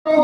18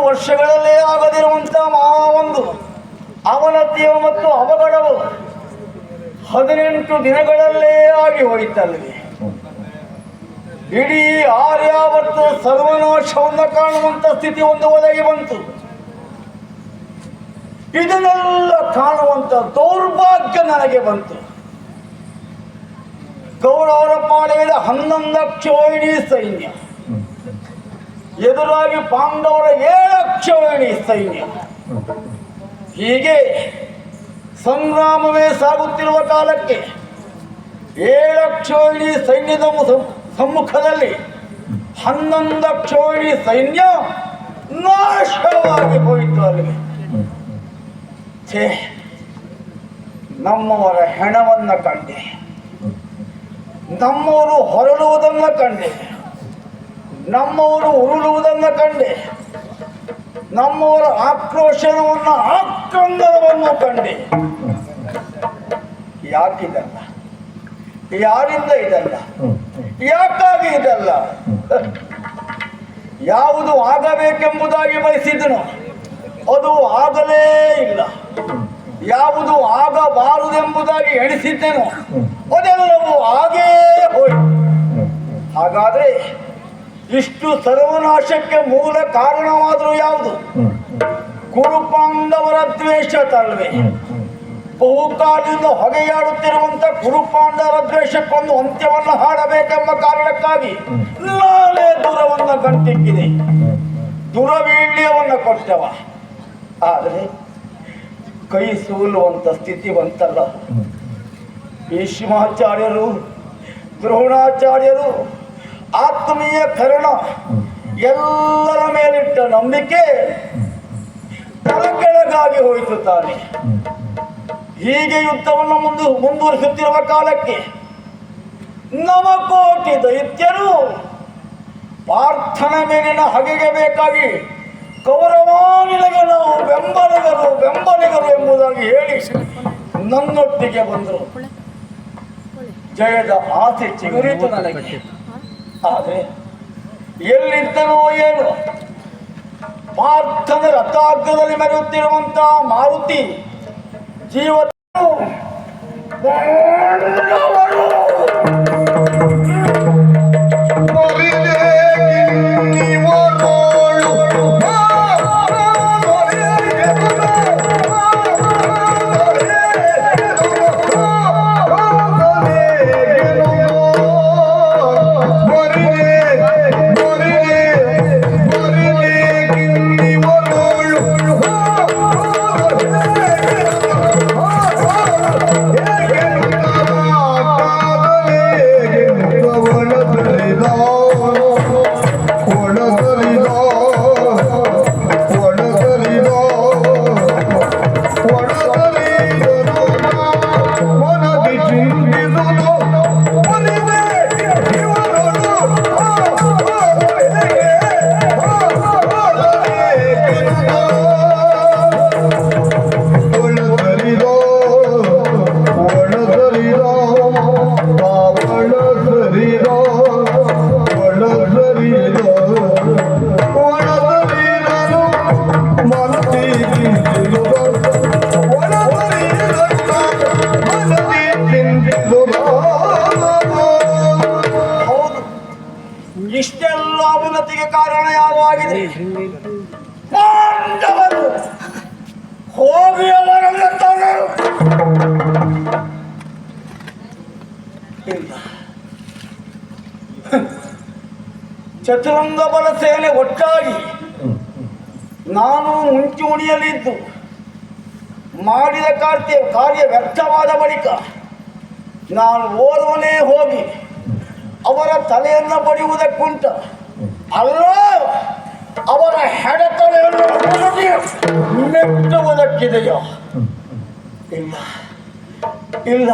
ವರ್ಷಗಳಲ್ಲೇ ಆಗದಿರುವಂತಹ ಒಂದು ಅವನತಿಯು ಮತ್ತು ಅವಘಡವು 18 ದಿನಗಳಲ್ಲೇ ಆಗಿ ಹೋಯಿತಲ್ಲವೇ. ಇಡೀ ಆರ್ಯಾವರ್ತ ಸರ್ವನಾಶವನ್ನು ಕಾಣುವಂತ ಸ್ಥಿತಿ ಒಂದು ಒದಗಿ ಬಂತು. ಇದನ್ನೆಲ್ಲ ಕಾಣುವಂತ ದೌರ್ಭಾಗ್ಯ ನನಗೆ ಬಂತು. ಕೌರವರ ಪಾಳೆಯದ 11 ಕ್ಷೋಹಿಣಿ ಸೈನ್ಯ ಎದುರಾಗಿ ಪಾಂಡವರ 7 ಕ್ಷೋಹಿಣಿ ಸೈನ್ಯ. ಹೀಗೆ ಸಂಗ್ರಾಮವೇ ಸಾಗುತ್ತಿರುವ ಕಾಲಕ್ಕೆ 7 ಕ್ಷೋಹಿಣಿ ಸೈನ್ಯದ ಸಮ್ಮುಖದಲ್ಲಿ 11 ಕ್ಷೋಹಿಣಿ ಸೈನ್ಯ ನಾಶವಾಗಿ ಹೋಯಿತು. ಅಲ್ಲಿಗೆ ಛೇ, ನಮ್ಮವರ ಹೆಣವನ್ನ ಕಂಡೆ, ನಮ್ಮವರು ಹೊರಳುವುದನ್ನ ಕಂಡೆ, ನಮ್ಮವರು ಉರುಳುವುದನ್ನ ಕಂಡೆ, ನಮ್ಮವರ ಆಕ್ರೋಶನವನ್ನು ಆಕ್ರಂದನವನ್ನು ಕಂಡೆ. ಯಾಕಿದಲ್ಲ? ಯಾರಿಂದ ಇದಲ್ಲ? ಯಾಕಾಗಿ ಇದಲ್ಲ? ಯಾವುದು ಆಗಬೇಕೆಂಬುದಾಗಿ ಬಯಸಿದನು ಅದು ಆಗಲೇ ಇಲ್ಲ. ಯಾವುದು ಆಗಬಾರದೆಂಬುದಾಗಿ ಎಣಿಸಿದ್ದೇನೋ ಅದೆಲ್ಲವೂ ಆಗೇ ಹೋಯಿತು. ಹಾಗಾದ್ರೆ ಇಷ್ಟು ಸರ್ವನಾಶಕ್ಕೆ ಮೂಲ ಕಾರಣವಾದರೂ ಯಾವುದು? ಕುರುಪಾಂಡವರ ದ್ವೇಷ ತಲ್ವೇ. ಬಹುಕಾಲದಿಂದ ಹೊಗೆಯಾಡುತ್ತಿರುವಂತ ಕುರುಪಾಂಡವರ ದ್ವೇಷಕ್ಕೊಂದು ಅಂತ್ಯವನ್ನು ಹಾಡಬೇಕೆಂಬ ಕಾರಣಕ್ಕಾಗಿ ನಾನೇ ದೂರವನ್ನು ಗಂಟಿಕ್ಕಿದೆ, ದುರವೀಳ್ಯವನ್ನು ಕೊಟ್ಟವ. ಆದರೆ ಕೈ ಸೋಲುವಂತ ಸ್ಥಿತಿ ಬಂತಲ್ಲ. ಭೀಷ್ಮಾಚಾರ್ಯರು, ದ್ರೋಣಾಚಾರ್ಯರು, ಆತ್ಮೀಯ ಕರ್ಣ ಎಲ್ಲರ ಮೇಲಿಟ್ಟ ನಂಬಿಕೆ ತಲೆಕೆಳಗಾಗಿ ಹೋಯಿತು ತಾನೆ. ಹೀಗೆ ಯುದ್ಧವನ್ನು ಮುಂದುವರಿಸುತ್ತಿರುವ ಕಾಲಕ್ಕೆ ನವಕೋಟಿ ದೈತ್ಯರು ಪಾರ್ಥನ ಮೇಲಿನ ಹಗೆಗೆ ಬೇಕಾಗಿ ಕೌರವಾನಿಗೆ ನಾವು ಬೆಂಬಲಿಗರು ಎಂಬುದಾಗಿ ಹೇಳಿ ನನ್ನೊಟ್ಟಿಗೆ ಬಂದರು. ಜಯದ ಆಸೆ ಚಿಗುರಿತು ನನಗೆ. ಆದರೆ ಎಲ್ಲಿದ್ದನೋ ಏನು, ಪಾರ್ಥನ ರಥಾಗ್ರದಲ್ಲಿ ಮೆರೆಯುತ್ತಿರುವಂತಹ ಮಾರುತಿ ಜೀವ ಆಗಿದೆ. ಪಾಂಡವರು ಹೋಗಿ ಅವರನ್ನು ತರಲು ಇಲ್ಲ. ಚತುರಂಗ ಬಲ ಸೇನೆ ಒಟ್ಟಾಗಿ ನಾನು ಮುಂಚೂಣಿಯಲ್ಲಿದ್ದು ಮಾಡಿದ ಕಾರ್ಯ ವ್ಯರ್ಥವಾದ ಬಳಿಕ ನಾನು ಓರ್ವನೇ ಹೋಗಿ ಅವರ ತಲೆಯನ್ನು ಬಡಿಯುವುದಕ್ಕುಂಟ ಅಲ್ಲ, ಅವರ ಹೆಡತಲೆಯನ್ನು ಮೆಟ್ಟುವುದಕ್ಕಿದೆಯೋ? ಇಲ್ಲ ಇಲ್ಲ,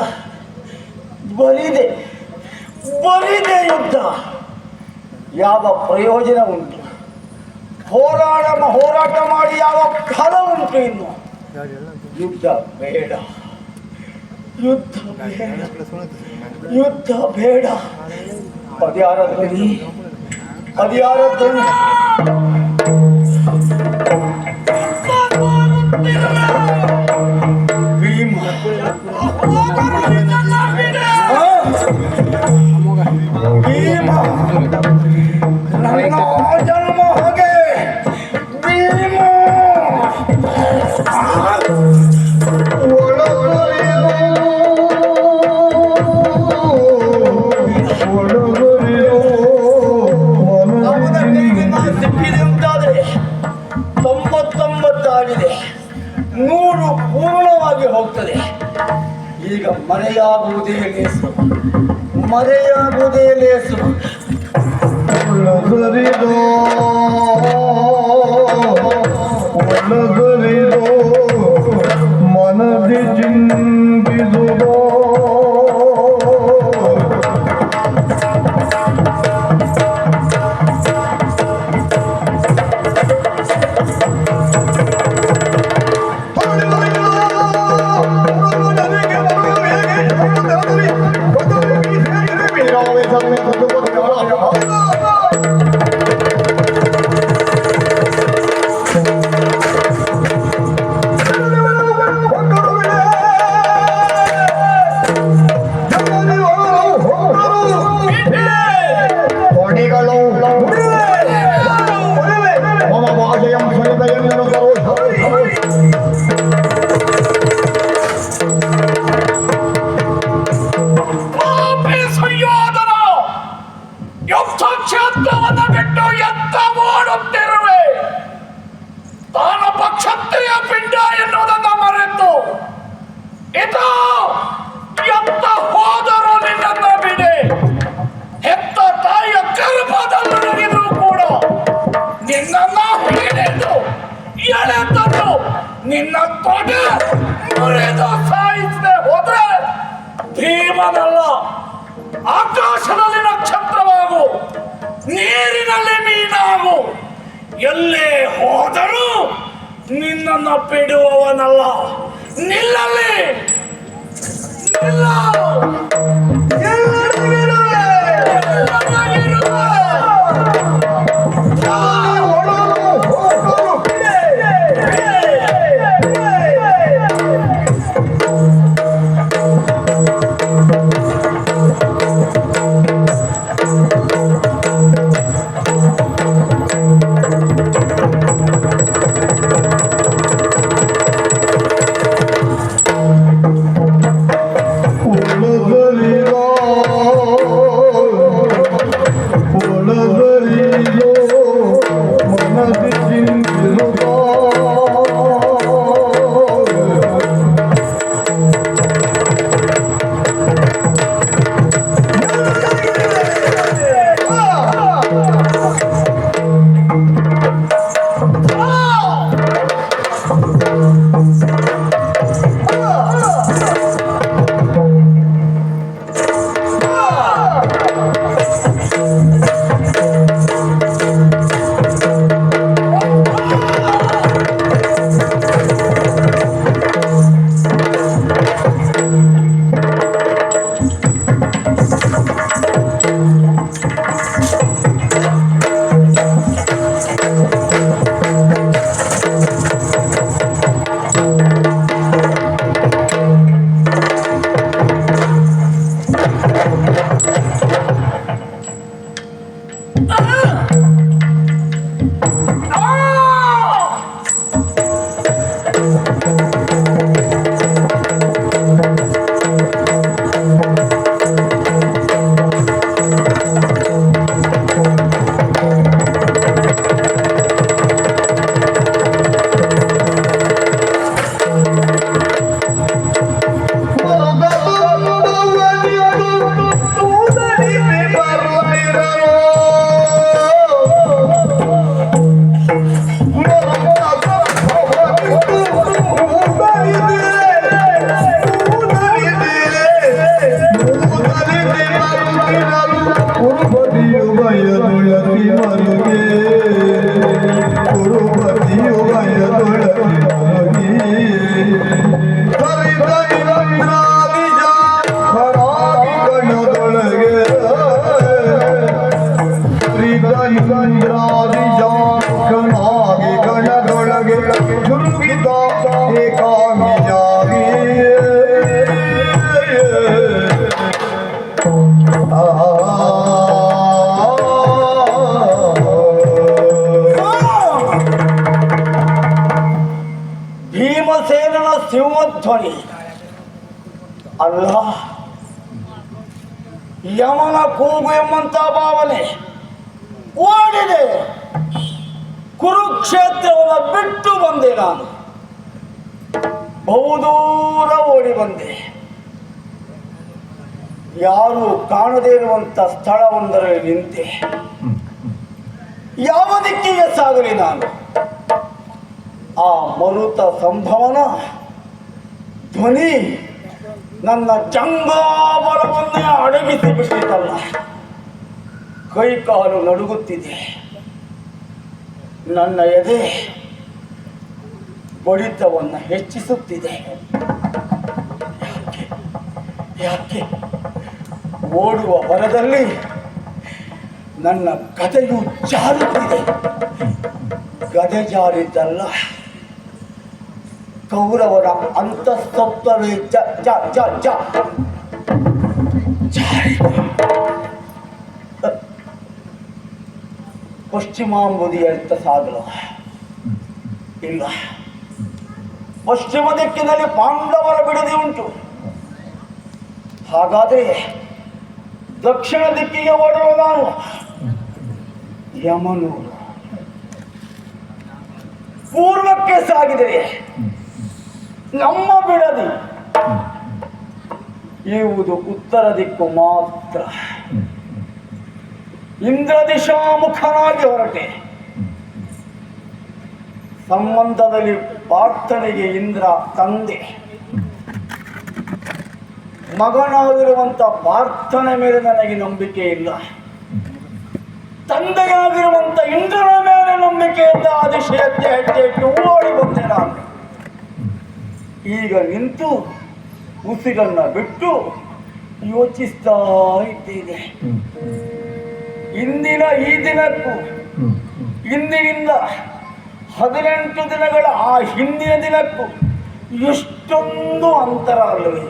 ಬರಿದೆ ಯುದ್ಧ. ಯಾವ ಪ್ರಯೋಜನ ಉಂಟು? ಹೋರಾಟ ಮಾಡಿ ಯಾವ ಫಲ ಉಂಟು? ಇನ್ನು ಯುದ್ಧ ಬೇಡ, ಯುದ್ಧ ಬೇಡ. ಅದ್ಯಾರ ಧ್ವನಿ? ಭೀಮ ನನ್ನ ಜನ್ಮ ಹಾಗೆ ಭೀಮ ಸಿಕ್ಕಿದಂತಾದರೆ 99 100 ಪೂರ್ಣವಾಗಿ ಹೋಗ್ತದೆ. ಈಗ ಮರೆಯಾಗುವುದೇ ಲೇಸು. ಮನದಿ ಚಿಂತಿಸುವುದೋ ಕ್ಷೇತ್ರವನ್ನು ಬಿಟ್ಟು ಎತ್ತ ಮಾಡುತ್ತಿರುವೆ. ತಾನೊಬ್ಬ ಕ್ಷತ್ರಿಯ ಪಿಂಡ ಎನ್ನುವುದನ್ನು ಮರೆತು ಇದು ಎತ್ತ ಹೋದರೂ ನಿನ್ನನ್ನು ಬಿಡೆ. ಹೆತ್ತ ತಾಯಿಯ ಗರ್ಭದಲ್ಲಿದ್ರೂ ಕೂಡ ನಿನ್ನನ್ನು ಹಿಡಿದು ಎಳೆತದ್ದು ನಿನ್ನ ತೊಡೆ ಮುರಿದು ಸಾಯಿಸದೆ ಹೋದ್ರೆ ಭೀಮನಲ್ಲ, ಆಕಾಶದಲ್ಲಿ ನಕ್ಷತ್ರವಾಗು, ನೀರಿನಲ್ಲಿ ಮೀನಾಗು, ಎಲ್ಲೇ ಹೋದರೂ ನಿನ್ನನ್ನು ಬಿಡುವವನಲ್ಲ. ನಿಲ್ಲಲ್ಲಿ ನಿಲ್ಲ. ಧ್ವನಿ ಅಲ್ಲ, ಯಮನ ಕೂಗು ಎಂಬಂತ ಭಾವನೆ ಓಡಿದೆ. ಕುರುಕ್ಷೇತ್ರವನ್ನು ಬಿಟ್ಟು ಬಂದೆ. ನಾನು ಬಹುದೂರ ಓಡಿ ಬಂದೆ. ಯಾರು ಕಾಣದೇ ಇರುವಂತ ಸ್ಥಳವೊಂದರಲ್ಲಿ ನಿಂತೆ. ಯಾವ ದಿಕ್ಕಿಗೆ ಸಾಗಲಿ ನಾನು? ಆ ಮರುತ ಸಂಭವನ ಧ್ವನಿ ನನ್ನ ಜಂಗಾಬಲವನ್ನೇ ಅಡಗಿಸಿ ಬಿಟ್ಟಿತಲ್ಲ. ಕೈ ಕಾಲು ನಡುಗುತ್ತಿದೆ. ನನ್ನ ಎದೆ ಬಡಿತವನ್ನು ಹೆಚ್ಚಿಸುತ್ತಿದೆ. ಯಾಕೆ ಓಡುವ ಹೊರದಲ್ಲಿ ನನ್ನ ಗದೆಯು ಜಾರುತ್ತಿದೆ. ಗದೆ ಜಾರಿದ್ದಲ್ಲ, ಕೌರವರ ಅಂತಸ್ತತ್ವವೇ ಪಶ್ಚಿಮಾಂಬುದಿಯತ್ತ ಸಾಗಲು ಇಲ್ಲ. ಪಶ್ಚಿಮ ದಿಕ್ಕಿನಲ್ಲಿ ಪಾಂಡವರ ಬಿಡದಿ ಉಂಟು. ಹಾಗಾದರೆ ದಕ್ಷಿಣ ದಿಕ್ಕಿಗೆ ಓಡಲು ನಾನು ಯಮನೂರು. ಪೂರ್ವಕ್ಕೆ ಸಾಗಿದರೆ ನಮ್ಮ ಬಿಡದಿ ಇರುವುದು ಉತ್ತರ ದಿಕ್ಕು ಮಾತ್ರ. ಇಂದ್ರ ದಿಶಾಮುಖನಾಗಿ ಹೊರಟೆ. ಸಂಬಂಧದಲ್ಲಿ ಪ್ರಾರ್ಥನೆಗೆ ಇಂದ್ರ ತಂದೆ. ಮಗನಾಗಿರುವಂತ ಪ್ರಾರ್ಥನೆ ಮೇಲೆ ನನಗೆ ನಂಬಿಕೆ ಇಲ್ಲ. ತಂದೆಯಾಗಿರುವಂತ ಇಂದ್ರನ ಮೇಲೆ ನಂಬಿಕೆಯಿಂದ ಆ ದಿಶೆಯತ್ತೆ ಹೆಜ್ಜೆ ಇಟ್ಟು ಓಡಿ ಬಂದೆ ನಾನು. ಈಗ ನಿಂತು ಉಸಿರನ್ನ ಬಿಟ್ಟು ಯೋಚಿಸ್ತಾ ಇದ್ದೇನೆ. ಇಂದಿನ ಈ ದಿನಕ್ಕೂ ಇಂದಿನಿಂದ 18 ದಿನಗಳ ಆ ಹಿಂದಿನ ದಿನಕ್ಕೂ ಎಷ್ಟೊಂದು ಅಂತರ ಅಲ್ಲವೇ?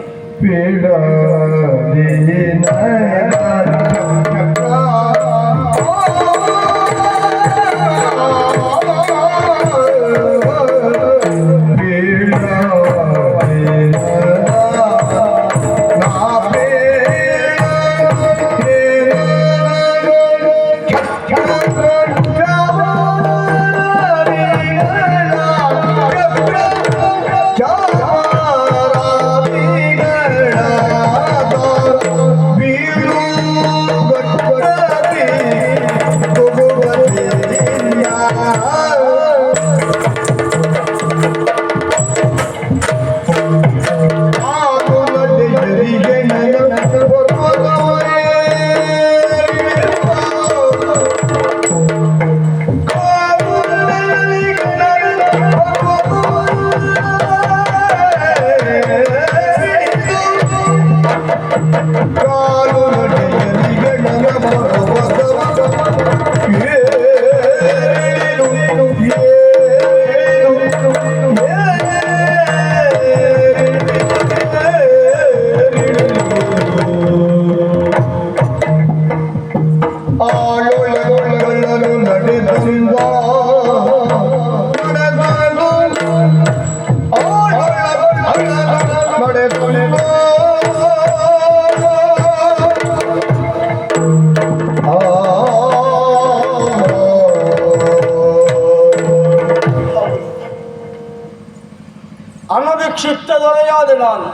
ಅನಧಿಕ್ಷಿತ ದೊರೆಯಾದೆ ನಾನು.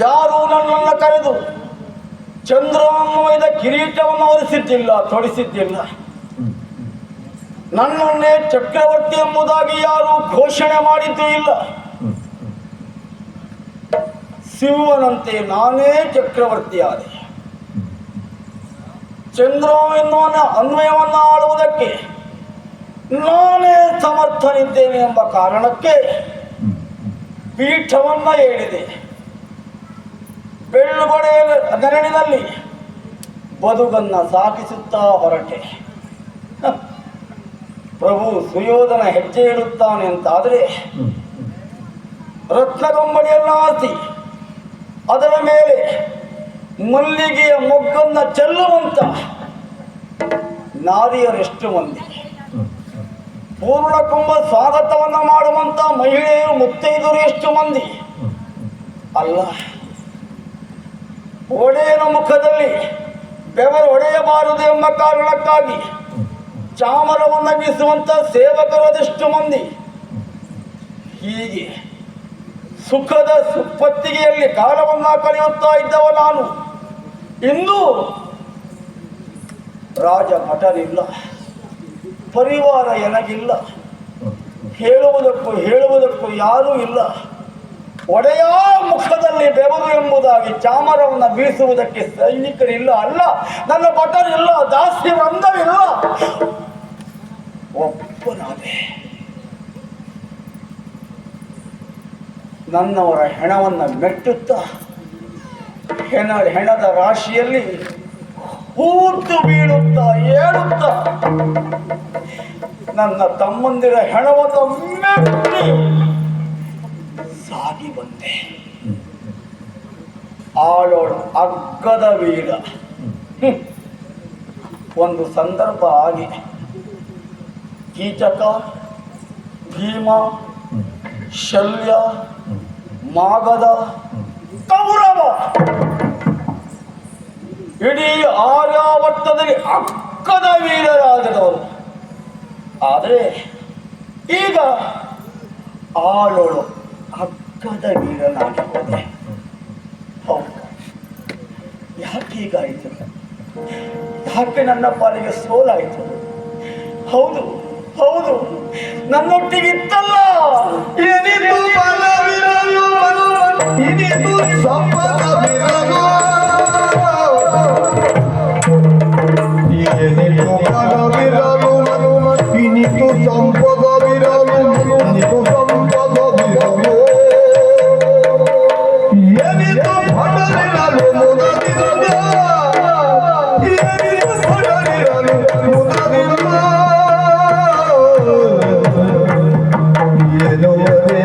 ಯಾರೂ ನನ್ನನ್ನು ಕರೆದು ಚಂದ್ರವನ್ವಯದ ಕಿರೀಟವನ್ನು ಹೊರಿಸಿದ್ದಿಲ್ಲ, ತೊಡಿಸಿದ್ದಿಲ್ಲ. ನನ್ನನ್ನೇ ಚಕ್ರವರ್ತಿ ಎಂಬುದಾಗಿ ಯಾರೂ ಘೋಷಣೆ ಮಾಡಿದ್ದೂ ಇಲ್ಲ. ಶಿವನಂತೆ ನಾನೇ ಚಕ್ರವರ್ತಿಯಾದೆ. ಚಂದ್ರ ಎನ್ನುವ ಅನ್ವಯವನ್ನು ಆಳುವುದಕ್ಕೆ ನಾನೇ ಸಮರ್ಥನಿದ್ದೇನೆ ಎಂಬ ಕಾರಣಕ್ಕೆ ಪೀಠವನ್ನ ಹೇಳಿದೆ. ಬೆಳ್ಳುಗೊಡೆಯ ನೆರಳಿನಲ್ಲಿ ಬದುಕನ್ನ ಸಾಗಿಸುತ್ತಾ ಹೊರಟೆ. ಪ್ರಭು ಸುಯೋಧನ ಹೆಜ್ಜೆ ಇಡುತ್ತಾನೆ ಅಂತಾದರೆ ರತ್ನಗಂಬಡಿಯನ್ನು ಹಾಸಿ ಅದರ ಮೇಲೆ ಮಲ್ಲಿಗೆಯ ಮೊಗ್ಗನ್ನ ಚೆಲ್ಲುವಂತ ನಾರಿಯರೆಷ್ಟು ಮಂದಿ. ಪೂರ್ಣ ಕುಂಭ ಸ್ವಾಗತವನ್ನ ಮಾಡುವಂತ ಮಹಿಳೆಯರು ಮುತ್ತೈದರು ಎಷ್ಟು ಮಂದಿ ಅಲ್ಲ. ಒಡೆಯನ ಮುಖದಲ್ಲಿ ಬೆವರು ಹೊಡೆಯಬಾರದು ಎಂಬ ಕಾರಣಕ್ಕಾಗಿ ಚಾಮರವನ್ನು ಬೀಸುವಂತ ಸೇವಕರು ಅದೆಷ್ಟು ಮಂದಿ. ಹೀಗೆ ಸುಖದ ಸುಪ್ಪತ್ತಿಗೆಯಲ್ಲಿ ಕಾಲವನ್ನ ಕಳೆಯುತ್ತಾ ಇದ್ದವ ನಾನು. ಇಂದು ರಾಜ ಭಟರಿಲ್ಲ, ಪರಿವಾರ ಎನಗಿಲ್ಲ, ಹೇಳುವುದಕ್ಕೂ ಯಾರೂ ಇಲ್ಲ. ಒಡೆಯ ಮುಖದಲ್ಲಿ ಬೆವರು ಎಂಬುದಾಗಿ ಚಾಮರವನ್ನು ಬೀಸುವುದಕ್ಕೆ ಸೈನಿಕರಿಲ್ಲ, ಅಲ್ಲ ನನ್ನ ಭಟರಿಲ್ಲ, ದಾಸಿ ವೃಂದವಿಲ್ಲ. ಒಬ್ಬನಾದೆ ನನ್ನವರ ಹೆಣವನ್ನು ಮೆಟ್ಟುತ್ತಾ ಹೆಣದ ರಾಶಿಯಲ್ಲಿ ಹೂತು ಬೀಳುತ್ತಾ ಏಳುತ್ತಾ ನನ್ನ ತಮ್ಮಂದಿರ ಹೆಣವನ್ನು ಮೆಟ್ಟಿ ಸಾಗಿ ಬಂದೆ. ಆಳೋಳು ಅಗ್ಗದ ವೀರ. ಒಂದು ಸಂದರ್ಭ ಆಗಿ ಕೀಚಕ, ಭೀಮ, ಶಲ್ಯ, ಮಾಗಧ, ಕೌರವ ಇಡೀ ಆರ್ಯಾವರ್ತದಲ್ಲಿ ಅಕ್ಕದ ವೀರರಾಗದವರು. ಆದರೆ ಈಗ ಆಳೋಳು ಅಕ್ಕದ ವೀರನಾಗಿ ಹೋದೆ. ಹೌದು, ಯಾಕೆ ಹೀಗಾಯಿತು? ಯಾಕೆ ನನ್ನ ಪಾಲಿಗೆ ಸೋಲಾಯಿತು? ಹೌದು ಹೌದು, ನನ್ನೊಟ್ಟಿಗಿತ್ತಲ್ಲ. ಏನಿದು ಬಲವಿರಲು, ಇನಿದು ಸಂಪದವಿರಲು, ಏನಿದು ಬಲವಿರಲು, ಇನಿದು ಸಂಪದವಿರಲು, ಇನಿದು ಸಂಪದವಿರಲು, ಏನಿದು ಭಟರಿರಲು ಮುದದಿಲ್ಲ, ಏನಿದು ಭಟರಿರಲು ಮುದದಿಲ್ಲ, ಎನ್ನುವುದೇ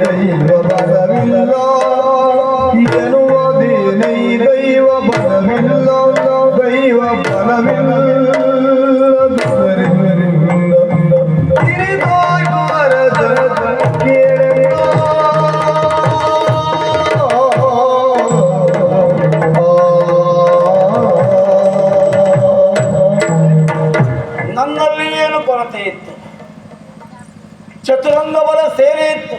ದೈವ ಬಲವಿಲ್ಲ, ಎನ್ನುವುದೇ ದೈವ ಬಲವಿಲ್ಲ, ದೈವ ಬಲವಿಲ್ಲ. ನನ್ನಲ್ಲಿ ಏನು ಕೊರತೆ ಇತ್ತು? ಚತುರಂಗ ಬಲ ಸೇರಿ ಇತ್ತು,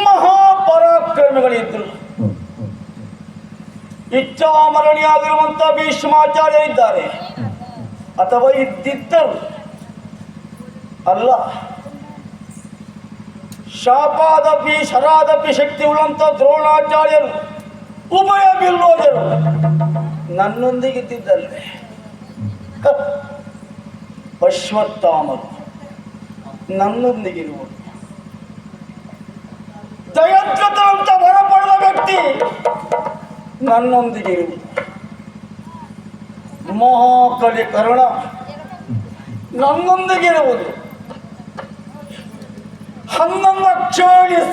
ಮಹಾಪರಾಕ್ರಮಿಗಳಿದ್ರು. ಇಚ್ಛಾಮರಣಿಯಾಗಿರುವಂತ ಭೀಷ್ಮಾಚಾರ್ಯರಿದ್ದಾರೆ, ಅಥವಾ ಇದ್ದಿದ್ದರು. ಅಲ್ಲ, ಶಾಪಾದಪಿ ಶರಾದಪಿ ಶಕ್ತಿ ಉಳ್ಳಂತ ದ್ರೋಣಾಚಾರ್ಯರು, ಉಭಯ ಬಿಲ್ಲೋದರು ನನ್ನೊಂದಿಗಿದ್ದಲ್ಲವೇ. ಅಶ್ವತ್ಥಾಮರು ನನ್ನೊಂದಿಗಿರುವುದು. ಜಯದ್ರಥನಂತ ವರ ಪಡೆದ ವ್ಯಕ್ತಿ ನನ್ನೊಂದಿಗಿರುವುದು. ಮಹಾಕಲಿ ಕರ್ಣ ನನ್ನೊಂದಿಗಿರುವುದು. 11 ಲಕ್ಷ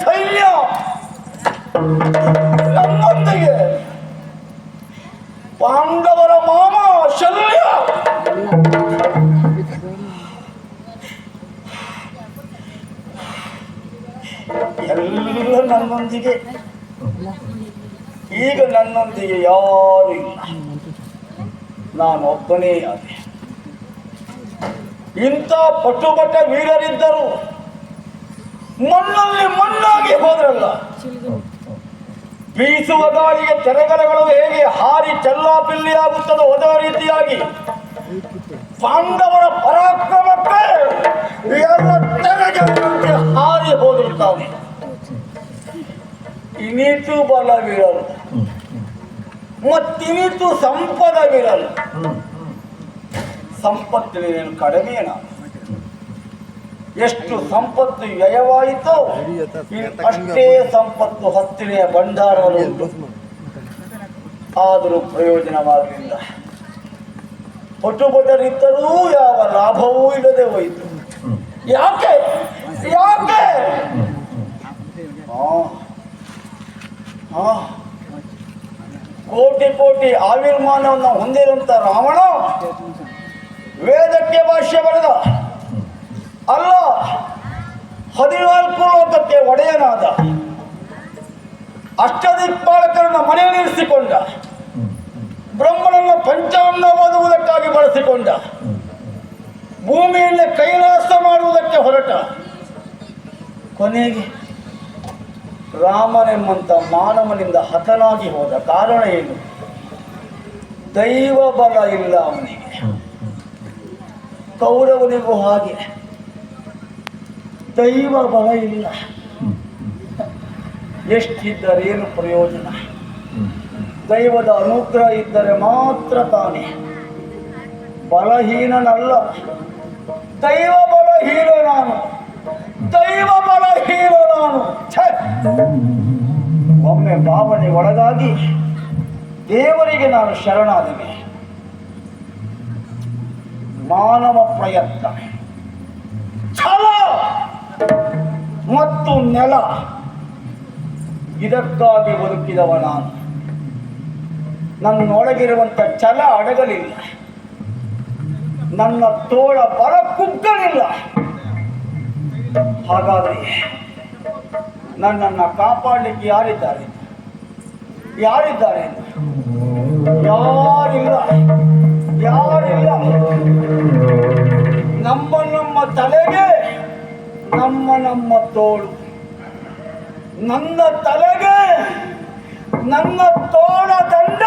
ಸೈನ್ಯ ನನ್ನೊಂದಿಗೆ. ಪಾಂಡವರ ಮಾಮ ಶಲ್ಯ ಎಲ್ಲ ನನ್ನೊಂದಿಗೆ. ಈಗ ನನ್ನೊಂದಿಗೆ ಯಾರು ಇಲ್ಲ, ನಾನು ಒಬ್ಬನೇ ಆದೆ. ಇಂಥ ಪಟುಬಟ ವೀರರಿದ್ದರು, ಮಣ್ಣಲ್ಲಿ ಮಣ್ಣಾಗಿ ಹೋದ್ರಲ್ಲ. ಬೀಸುವ ಗಾಳಿಗೆ ತೆರೆಗಲೆಗಳು ಹೇಗೆ ಹಾರಿ ಚೆಲ್ಲಾಪಿಲ್ಲಿಯಾಗುತ್ತದೋ ಅದೇ ರೀತಿಯಾಗಿ ಪಾಂಡವರ ಪರಾಕ್ರಮಕ್ಕೆ ಎಲ್ಲ ತೆರೆಗೆ ಹಾರಿ ಹೋಗಿರ್ತಾವೆ. ಇನ್ನಿತು ಬಲವಿರಲು, ಮತ್ತಿನಿತು ಸಂಪದವಿರಲು. ಸಂಪತ್ತಿನ ಕಡಿಮೆನ ಎಷ್ಟು ಸಂಪತ್ತು ವ್ಯಯವಾಯಿತೋ ಅಷ್ಟೇ ಸಂಪತ್ತು ಹತ್ತಿನೆಯ ಭಂಡಾರಗಳು. ಆದರೂ ಪ್ರಯೋಜನವಾಗಲಿಲ್ಲ. ಪಟುಬಟರಿದ್ದರೂ ಯಾವ ಲಾಭವೂ ಇಲ್ಲದೆ ಹೋಯಿತು. ಯಾಕೆ ಯಾಕೆ? ಕೋಟಿ ಕೋಟಿ ಆವಿರ್ಮಾನವನ್ನು ಹೊಂದಿರುವಂತ ರಾವಣ ವೇದಕ್ಕೆ ಭಾಷ್ಯ ಬರೆದ. ಅಲ್ಲ, 14 ಲೋಕಕ್ಕೆ ಒಡೆಯನಾದ ಅಷ್ಟದಿಕ್ಪಾಲಕರನ್ನ ಮನೆಯಲ್ಲಿರಿಸಿಕೊಂಡ, ಬ್ರಹ್ಮನನ್ನ ಪಂಚಾಂಗ ಓದುವುದಕ್ಕಾಗಿ ಬಳಸಿಕೊಂಡ, ಭೂಮಿಯಲ್ಲಿ ಕೈಲಾಸ ಮಾಡುವುದಕ್ಕೆ ಹೊರಟ, ಕೊನೆಗೆ ರಾಮನೆಂಬಂತ ಮಾನವನಿಂದ ಹತನಾಗಿ ಹೋದ. ಕಾರಣ ಏನು? ದೈವ ಬಲ ಇಲ್ಲ ಅವನಿಗೆ. ಕೌರವನಿಗೂ ಹಾಗೆ ದೈವ ಬಲ ಇಲ್ಲ. ಎಷ್ಟಿದ್ದರೇನು ಪ್ರಯೋಜನ? ದೈವದ ಅನುಗ್ರಹ ಇದ್ದರೆ ಮಾತ್ರ ತಾನೇ. ಬಲಹೀನನಲ್ಲ, ದೈವ ಬಲಹೀನ ನಾನು, ದೈವ ಬಲಹೀನ ನಾನು. ಒಮ್ಮೆ ಭಾವನೆ ಒಳಗಾಗಿ ದೇವರಿಗೆ ನಾನು ಶರಣಾದೆನೆ. ಮಾನವ ಪ್ರಯತ್ನ, ಛಲ ಮತ್ತು ನೆಲ, ಇದಕ್ಕಾಗಿ ಬದುಕಿದವ ನಾನು. ನನ್ನೊಳಗಿರುವಂಥ ಛಲ ಅಡಗಲಿಲ್ಲ, ನನ್ನ ತೋಳ ಬರ ಕುಗ್ಗಲಿಲ್ಲ. ಹಾಗಾದರೆ ನನ್ನನ್ನು ಕಾಪಾಡಲಿಕ್ಕೆ ಯಾರಿದ್ದಾರೆ? ಯಾರಿದ್ದಾರೆ? ಯಾರಿಲ್ಲ, ಯಾರಿಲ್ಲ. ನಮ್ಮ ತಲೆಗೆ ನಮ್ಮ ತೋಳು, ನನ್ನ ತಲೆಗೆ ನನ್ನ ತೋಳ ದಂಡ.